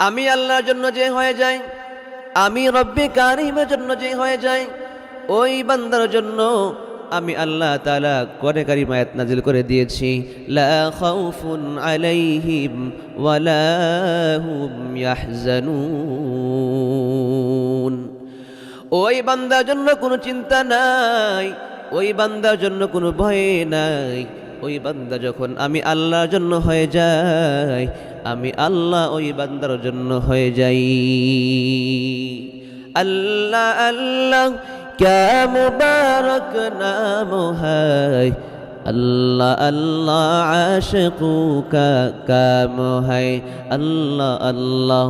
আমি আল্লাহর জন্য যে হয়ে যাই, আমি রব্বে কারিমের জন্য যে হয়ে যাই, ওই বান্দার জন্য আমি আল্লাহ তাআলা কোরআনে কারীম আয়াত নাযিল করে দিয়েছি, লা খাউফুন আলাইহিম ওয়ালা হুম ইয়াহজানুন। ওই বান্দার জন্য কোনো চিন্তা নাই, ওই বান্দার জন্য কোনো ভয় নাই। ওই বান্দা যখন আমি আল্লাহর জন্য হয়ে যাই, আমি আল্লাহ ওই বান্দার জন্য হয়ে যাই। আল্লাহ আল্লাহ ক্যা মুবারক নাম হায়, আল্লাহ আল্লাহ আশিকু কা কাম হায়। আল্লাহ আল্লাহ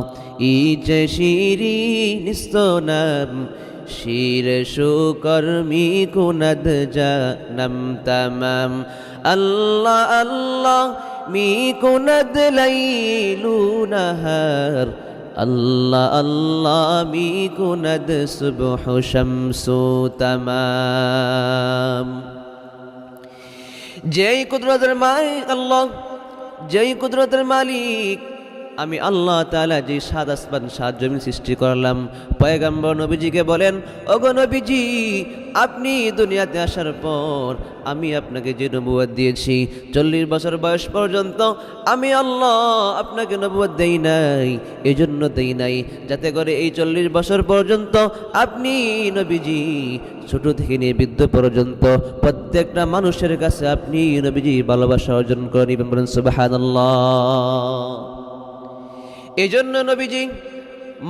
ইজে শিরিনিস্ত নাম, শির সুকর্মী কুনদ জানম তমাম। আল্লাহ আল্লাহ মি কুনদ লাইলু নাহার, আল্লাহ আল্লাহ মি কুনদ সুবহ শামসু তমাম। যেই কুদরতের মালিক আল্লাহ, যেই কুদরতের মালিক আমি আল্লাহ তাআলা, যে সাত আসমান সাত জমিন সৃষ্টি করলাম, পয়গম্বর নবীজিকে বলেন, ওগো নবীজি, আপনি দুনিয়াতে আসার পর আমি আপনাকে যে নবুয়ত দিয়েছি, 40 বছর বয়স পর্যন্ত আমি আল্লাহ আপনাকে নবুয়ত দেই নাই। এই জন্য দেই নাই যাতে করে এই 40 বছর পর্যন্ত আপনি নবীজি ছোট থেকে নিয়ে বৃদ্ধ পর্যন্ত প্রত্যেকটা মানুষের কাছে আপনি নবীজি ভালোবাসা অর্জন করে নিবেন। বলেন সুবহানাল্লাহ। এই জন্য নবীজি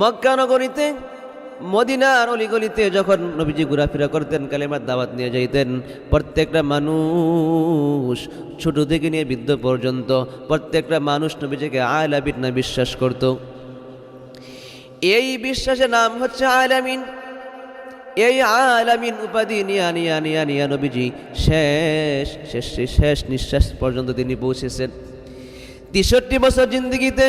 মক্কা নগরীতে, মদিনার অলিগলিতে যখন নবীজি ঘোরাফেরা করতেন, কালেমার দাওয়াত নিয়ে যাইতেন, প্রত্যেকটা মানুষ ছোট থেকে নিয়ে বৃদ্ধ পর্যন্ত প্রত্যেকটা মানুষ নবীজিকে আলামিন না বিশ্বাস করত। এই বিশ্বাসের নাম হচ্ছে আলামিন। এই আলামিন উপাধি নিয়া নিয়া নিয়া নিয়া নবীজি শেষ নিঃশ্বাস পর্যন্ত তিনি পৌঁছেছেন। 63 বছর জিন্দগিতে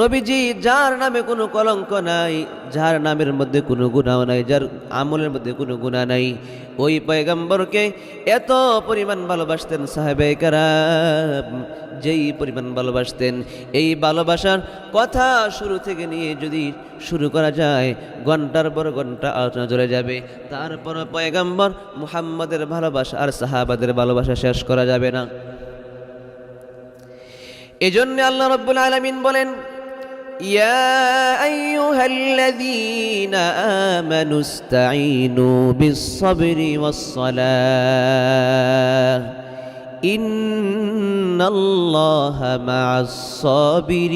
নবীজি, যার নামে কোনো কলঙ্ক নাই, যার নামের মধ্যে কোনো গুনাহ নাই, যার আমলের মধ্যে কোনো গুনাহ নাই, ওই পয়গম্বরকে এত পরিমাণ ভালোবাসতেন সাহাবায়ে কেরাম। যেই পরিমাণ ভালোবাসতেন, এই ভালোবাসার কথা শুরু থেকে নিয়ে যদি শুরু করা যায়, ঘন্টার পর ঘন্টা আলোচনা চলে যাবে। তারপর পয়গম্বর মুহাম্মদের ভালোবাসা আর সাহাবাদের ভালোবাসা শেষ করা যাবে না। এজন্য আল্লাহ রাব্বুল আলামিন বলেন, ইয়া আইয়ুহাল্লাযীনা আমানু ইসতাঈনু বিস-সাবরি ওয়াস-সালাহ ইন্নাল্লাহা মা'আস-সাবিরিন।